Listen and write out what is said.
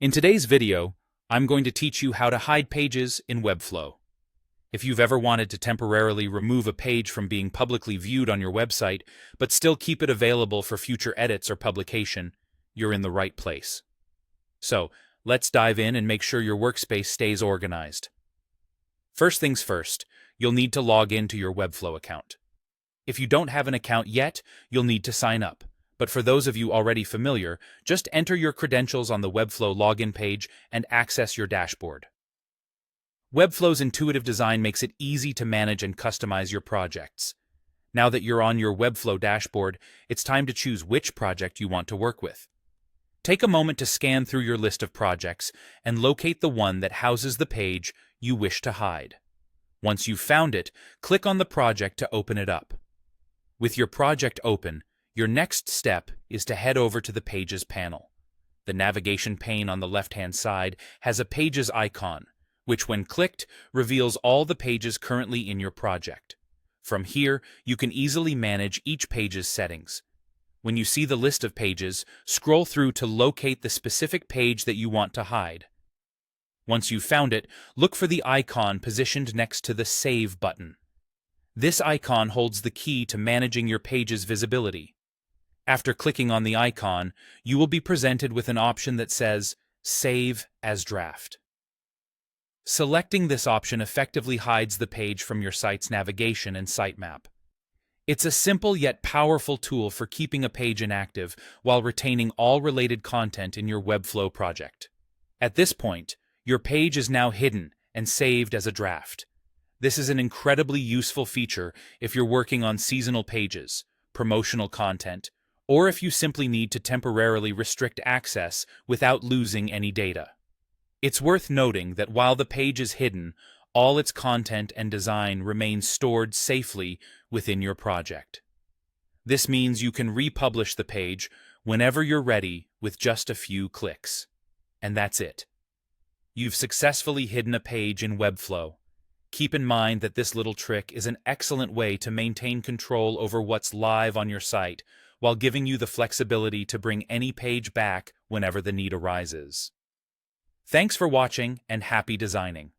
In today's video, I'm going to teach you how to hide pages in Webflow. If you've ever wanted to temporarily remove a page from being publicly viewed on your website, but still keep it available for future edits or publication, you're in the right place. So, let's dive in and make sure your workspace stays organized. First things first, you'll need to log into your Webflow account. If you don't have an account yet, you'll need to sign up. But for those of you already familiar, just enter your credentials on the Webflow login page and access your dashboard. Webflow's intuitive design makes it easy to manage and customize your projects. Now that you're on your Webflow dashboard, it's time to choose which project you want to work with. Take a moment to scan through your list of projects and locate the one that houses the page you wish to hide. Once you've found it, click on the project to open it up. With your project open, your next step is to head over to the Pages panel. The navigation pane on the left-hand side has a Pages icon, which when clicked, reveals all the pages currently in your project. From here, you can easily manage each page's settings. When you see the list of pages, scroll through to locate the specific page that you want to hide. Once you've found it, look for the icon positioned next to the Save button. This icon holds the key to managing your page's visibility. After clicking on the icon, you will be presented with an option that says Save as Draft. Selecting this option effectively hides the page from your site's navigation and sitemap. It's a simple yet powerful tool for keeping a page inactive while retaining all related content in your Webflow project. At this point, your page is now hidden and saved as a draft. This is an incredibly useful feature if you're working on seasonal pages, promotional content, or if you simply need to temporarily restrict access without losing any data. It's worth noting that while the page is hidden, all its content and design remain stored safely within your project. This means you can republish the page whenever you're ready with just a few clicks. And that's it. You've successfully hidden a page in Webflow. Keep in mind that this little trick is an excellent way to maintain control over what's live on your site, while giving you the flexibility to bring any page back whenever the need arises. Thanks for watching and happy designing.